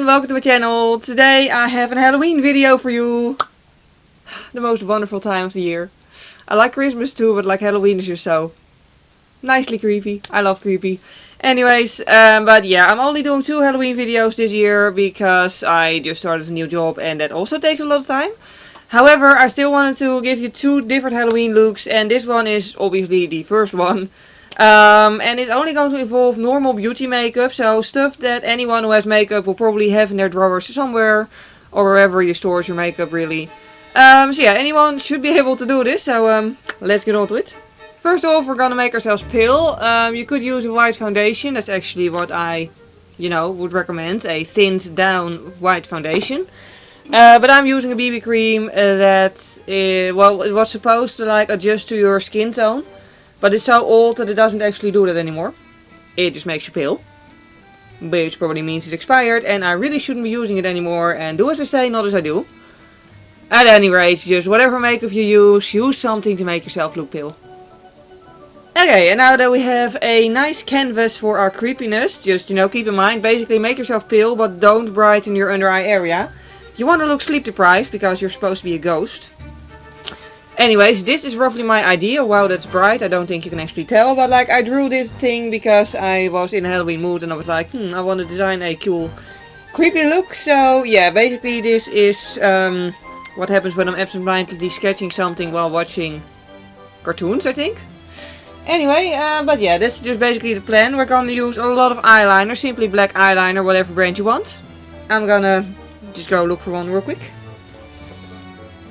welcome to my channel. Today I have a Halloween video for you. The most wonderful time of the year. I like Christmas too, but like Halloween is just so nicely creepy. I love creepy. Anyways, but yeah, I'm only doing 2 Halloween videos this year because I just started a new job and that also takes a lot of time. However, I still wanted to give you 2 different Halloween looks, and this one is obviously the first one. And it's only going to involve normal beauty makeup, so stuff that anyone who has makeup will probably have in their drawers somewhere, or wherever you store your makeup really. So yeah, anyone should be able to do this, so let's get on to it. First off, we're gonna make ourselves pale. You could use a white foundation, that's actually what I, would recommend, a thinned down white foundation. But I'm using a BB cream well, it was supposed to like adjust to your skin tone. But it's so old that it doesn't actually do that anymore. It just makes you pale. Which probably means it's expired and I really shouldn't be using it anymore. And do as I say, not as I do. At any rate, just whatever makeup you use something to make yourself look pale. Okay, and now that we have a nice canvas for our creepiness, just, keep in mind, basically make yourself pale, but don't brighten your under eye area. You want to look sleep deprived, because you're supposed to be a ghost. Anyways, this is roughly my idea. Wow, that's bright. I don't think you can actually tell. But like, I drew this thing because I was in a Halloween mood and I was like, I want to design a cool, creepy look. So yeah, basically this is what happens when I'm absentmindedly sketching something while watching cartoons, I think. Anyway, but yeah, that's just basically the plan. We're going to use a lot of eyeliner, simply black eyeliner, whatever brand you want. I'm gonna just go look for one real quick.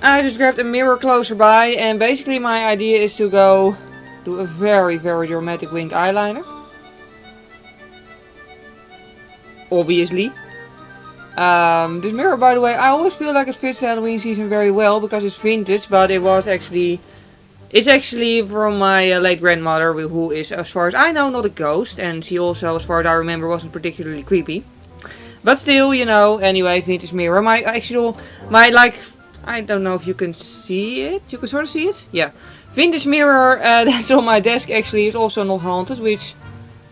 I just grabbed a mirror closer by, and basically my idea is to go do a very, very dramatic winged eyeliner. Obviously. This mirror, by the way, I always feel like it fits the Halloween season very well because it's vintage, but it's actually from my late grandmother, who is, as far as I know, not a ghost, and she also, as far as I remember, wasn't particularly creepy. But still, anyway, vintage mirror. I don't know if you can see it. You can sort of see it? Yeah. Vintage mirror that's on my desk actually is also not haunted, which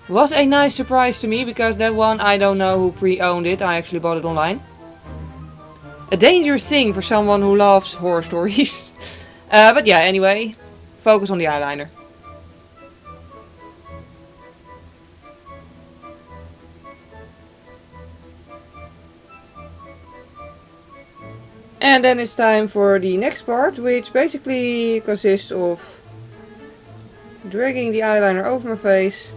was a nice surprise to me, because that one, I don't know who pre-owned it. I actually bought it online. A dangerous thing for someone who loves horror stories. But yeah, anyway, focus on the eyeliner. And then it's time for the next part, which basically consists of dragging the eyeliner over my face,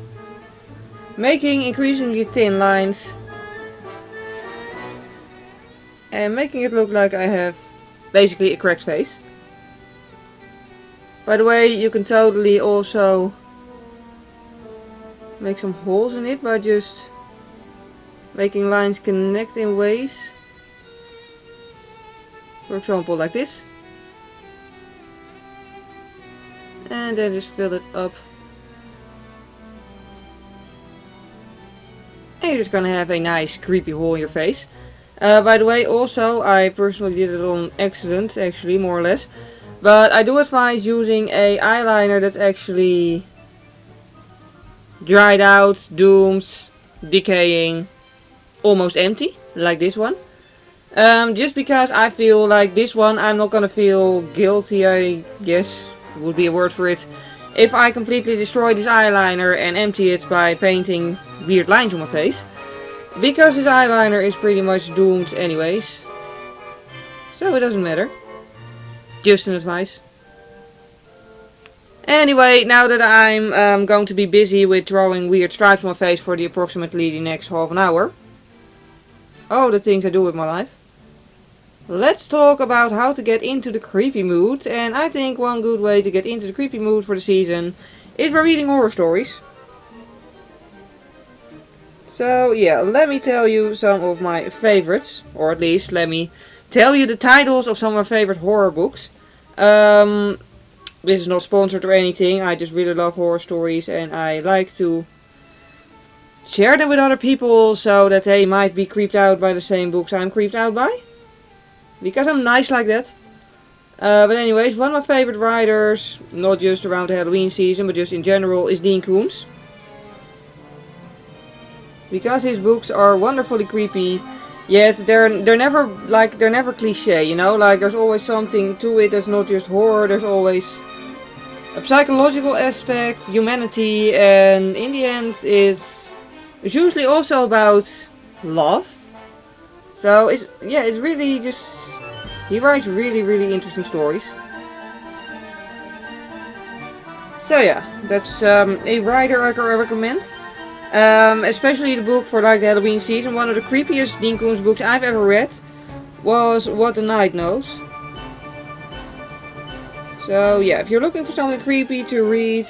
making increasingly thin lines, and making it look like I have basically a cracked face. By the way, you can totally also make some holes in it by just making lines connect in ways. For example, like this. And then just fill it up. And you're just gonna have a nice creepy hole in your face. By the way, also, I personally did it on accident, actually, more or less. But I do advise using a eyeliner that's actually dried out, doomed, decaying, almost empty, like this one. Just because I feel like this one I'm not gonna feel guilty, I guess would be a word for it, if I completely destroy this eyeliner and empty it by painting weird lines on my face. Because this eyeliner is pretty much doomed anyways. So it doesn't matter. Just an advice. Anyway, now that I'm going to be busy with drawing weird stripes on my face for approximately the next half an hour. Oh, the things I do with my life. Let's talk about how to get into the creepy mood, and I think one good way to get into the creepy mood for the season is by reading horror stories. So yeah, let me tell you some of my favorites, or at least let me tell you the titles of some of my favorite horror books. This is not sponsored or anything, I just really love horror stories and I like to share them with other people so that they might be creeped out by the same books I'm creeped out by. Because I'm nice like that. But anyways, one of my favorite writers, not just around the Halloween season, but just in general, is Dean Koontz. Because his books are wonderfully creepy, yeah, they're never like they're never cliche, you know. Like there's always something to it that's not just horror. There's always a psychological aspect, humanity, and in the end, it's usually also about love. So it's really just he writes really interesting stories. So yeah, that's a writer I can recommend. Especially the book for like the Halloween season. One of the creepiest Dean Koontz books I've ever read was What the Night Knows. So yeah, if you're looking for something creepy to read,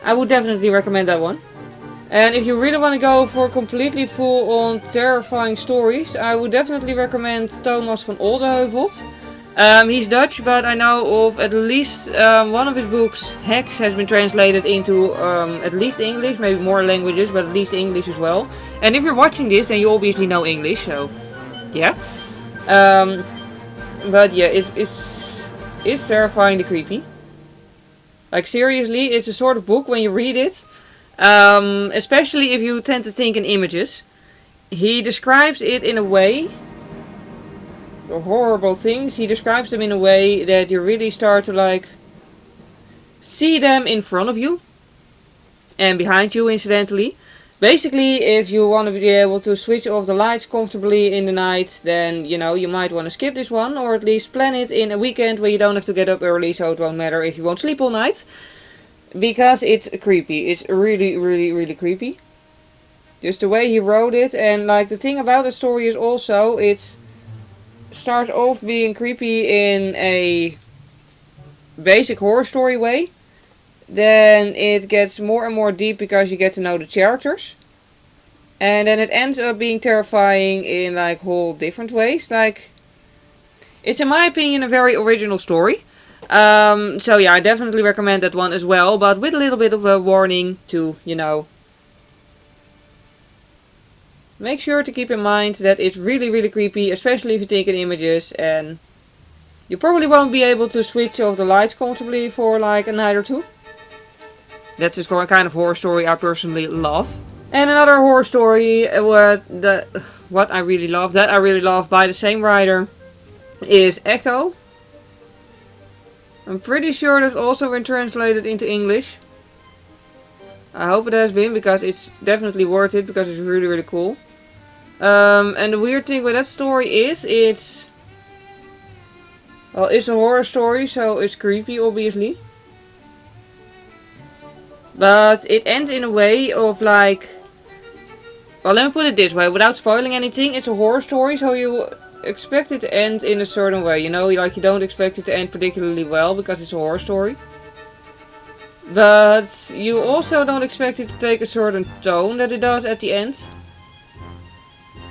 I would definitely recommend that one. And if you really want to go for completely full on terrifying stories, I would definitely recommend Thomas van Oldeheuvel. He's Dutch, but I know of at least one of his books, Hex, has been translated into at least English, maybe more languages, but at least English as well. And if you're watching this, then you obviously know English, so yeah. But yeah, it's terrifyingly creepy. Like seriously, it's a sort of book when you read it, especially if you tend to think in images. He describes it in a way, the horrible things, he describes them in a way that you really start to like see them in front of you and behind you, incidentally. Basically, if you want to be able to switch off the lights comfortably in the night, then you know you might want to skip this one, or at least plan it in a weekend where you don't have to get up early, so it won't matter if you won't sleep all night, because it's creepy. It's really creepy, just the way he wrote it. And like the thing about the story is also it's starts off being creepy in a basic horror story way. Then it gets more and more deep because you get to know the characters. And then it ends up being terrifying in like whole different ways. Like, it's in my opinion a very original story. So yeah, I definitely recommend that one as well. But with a little bit of a warning to, you know, make sure to keep in mind that it's really creepy, especially if you think in images, and you probably won't be able to switch off the lights comfortably for like a night or two. That's this kind of horror story I personally love. And another horror story what I really love by the same writer is Echo. I'm pretty sure that's also been translated into English. I hope it has been, because it's definitely worth it, because it's really cool. And the weird thing with that story is it's a horror story, so it's creepy, obviously. But it ends in a way of like, well, let me put it this way, without spoiling anything, it's a horror story, so you expect it to end in a certain way, you know, like you don't expect it to end particularly well because it's a horror story. But you also don't expect it to take a certain tone that it does at the end.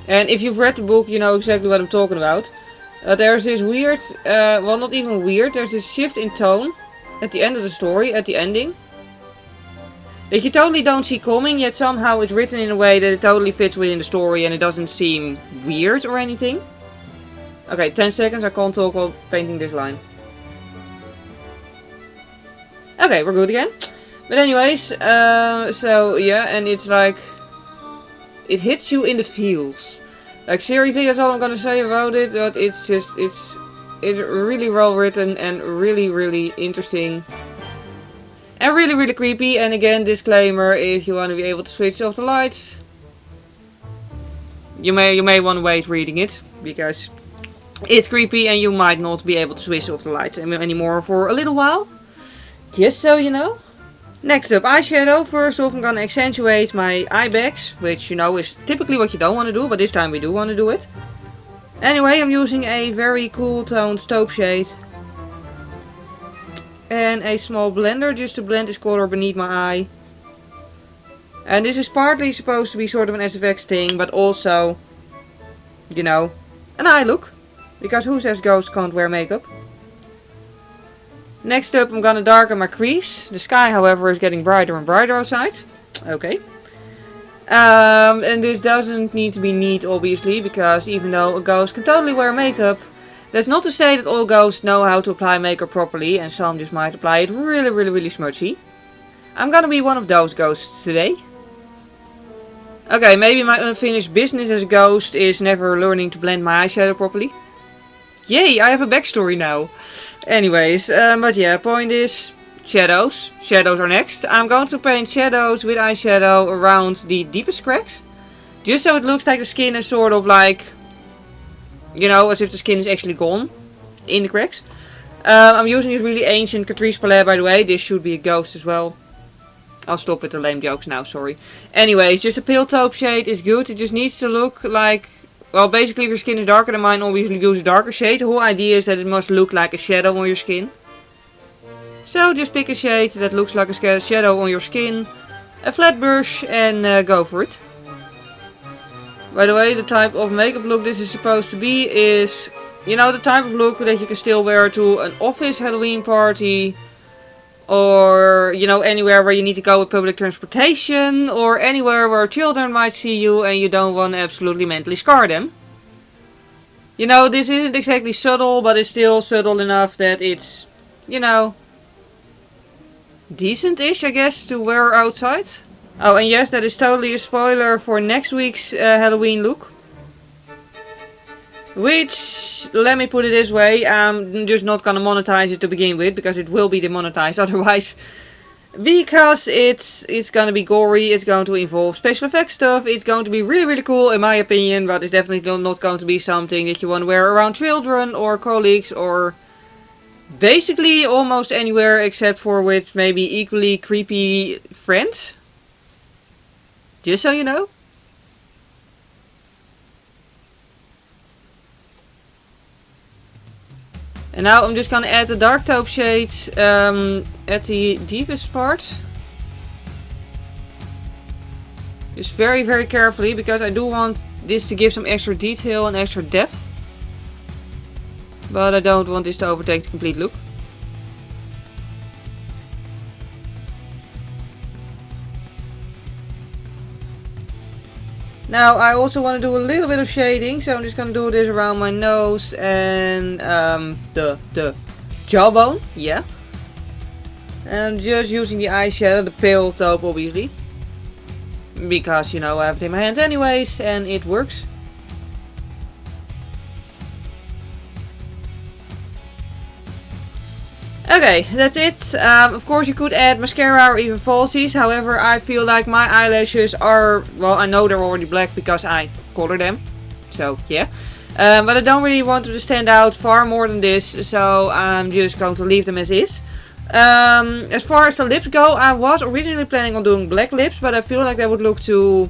And if you've read the book, you know exactly what I'm talking about. There's this weird, well, not even weird, there's this shift in tone at the end of the story, at the ending, that you totally don't see coming, yet somehow it's written in a way that it totally fits within the story and it doesn't seem weird or anything. Okay, 10 seconds, I can't talk while painting this line. Okay, we're good again. But anyways, so yeah, and it's like, it hits you in the feels. Like seriously, that's all I'm gonna say about it, but it's just, it's really well written and really interesting. And really creepy. And again, disclaimer, if you want to be able to switch off the lights, you may want to wait reading it, because it's creepy and you might not be able to switch off the lights anymore for a little while. Just so you know. Next up, eyeshadow. First off, I'm gonna accentuate my eye bags, which you know is typically what you don't want to do, but this time we do want to do it. Anyway, I'm using a very cool toned taupe shade and a small blender just to blend this color beneath my eye. And this is partly supposed to be sort of an SFX thing, but also, you know, an eye look. Because who says ghosts can't wear makeup? Next up, I'm gonna darken my crease. The sky, however, is getting brighter and brighter outside. Okay. And this doesn't need to be neat, obviously, because even though a ghost can totally wear makeup, that's not to say that all ghosts know how to apply makeup properly, and some just might apply it really smudgy. I'm gonna be one of those ghosts today. Okay, maybe my unfinished business as a ghost is never learning to blend my eyeshadow properly. Yay, I have a backstory now. Anyways, but yeah, point is shadows. Shadows are next. I'm going to paint shadows with eyeshadow around the deepest cracks. Just so it looks like the skin is sort of like, you know, as if the skin is actually gone in the cracks. I'm using this really ancient Catrice palette, by the way. This should be a ghost as well. I'll stop with the lame jokes now, sorry. Anyways, just a pale taupe shade is good. It just needs to look like... Well, basically if your skin is darker than mine, obviously use a darker shade. The whole idea is that it must look like a shadow on your skin. So just pick a shade that looks like a shadow on your skin. A flat brush and go for it. By the way, the type of makeup look this is supposed to be is... You know, the type of look that you can still wear to an office Halloween party. Or, you know, anywhere where you need to go with public transportation. Or anywhere where children might see you and you don't want to absolutely mentally scar them. You know, this isn't exactly subtle, but it's still subtle enough that it's, you know, decent-ish, I guess, to wear outside. Oh, and yes, that is totally a spoiler for next week's Halloween look. Which, let me put it this way, I'm just not gonna monetize it to begin with, because it will be demonetized otherwise. Because it's gonna be gory, it's going to involve special effects stuff, it's going to be really, really cool in my opinion, but it's definitely not going to be something that you want to wear around children or colleagues or basically almost anywhere except for with maybe equally creepy friends. Just so you know. And now I'm just gonna add the dark taupe shades at the deepest part. Just very, very carefully, because I do want this to give some extra detail and extra depth. But I don't want this to overtake the complete look. Now I also want to do a little bit of shading, so I'm just going to do this around my nose and the jawbone, yeah. And I'm just using the eyeshadow, the pale taupe obviously. Because, you know, I have it in my hands anyways and it works. Okay, that's it. Of course you could add mascara or even falsies. However, I feel like my eyelashes are... Well, I know they're already black because I color them. So, yeah. But I don't really want them to stand out far more than this. So, I'm just going to leave them as is. As far as the lips go, I was originally planning on doing black lips. But I feel like that would look too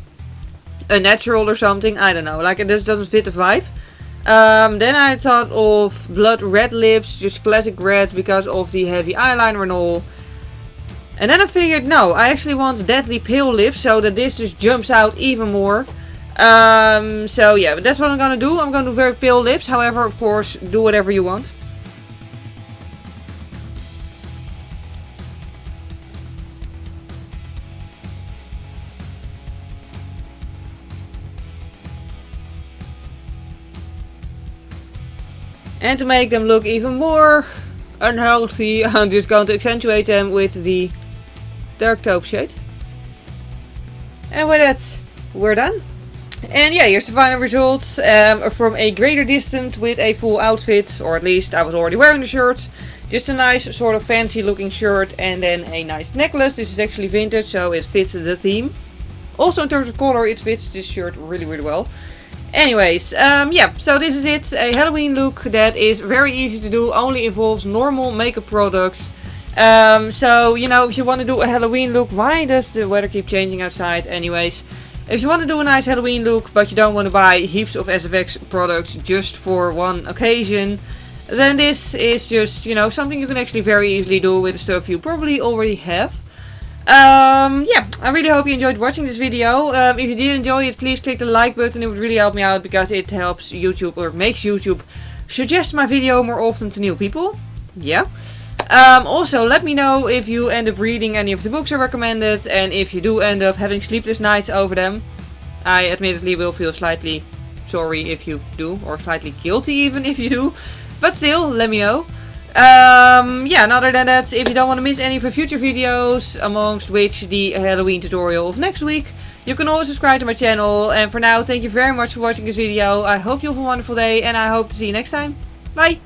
unnatural or something. I don't know. Like, it just doesn't fit the vibe. Then I thought of blood red lips, just classic red because of the heavy eyeliner and all. And then I figured, no, I actually want deadly pale lips so that this just jumps out even more. So yeah, but that's what I'm gonna do. I'm gonna do very pale lips. However, of course, do whatever you want. And to make them look even more unhealthy, I'm just going to accentuate them with the dark taupe shade. And with that, we're done. And yeah, here's the final result from a greater distance with a full outfit. Or at least I was already wearing the shirt. Just a nice sort of fancy looking shirt and then a nice necklace. This is actually vintage, so it fits the theme. Also in terms of color, it fits this shirt really, really well. Anyways, yeah, so this is it. A Halloween look that is very easy to do, only involves normal makeup products. So, you know, if you want to do a Halloween look, why does the weather keep changing outside? Anyways, if you want to do a nice Halloween look, but you don't want to buy heaps of SFX products just for one occasion, then this is just, you know, something you can actually very easily do with the stuff you probably already have. Yeah, I really hope you enjoyed watching this video. If you did enjoy it, please click the like button. It would really help me out because it helps YouTube, or makes YouTube suggest my video more often to new people. Yeah. Also, let me know if you end up reading any of the books I recommended, and if you do end up having sleepless nights over them. I admittedly will feel slightly sorry if you do, or slightly guilty even if you do. But still, let me know. Yeah, and other than that, if you don't want to miss any of the future videos, amongst which the Halloween tutorial of next week, You can always subscribe to my channel. And for now, thank you very much for watching this video. I hope you have a wonderful day and I hope to see you next time. Bye!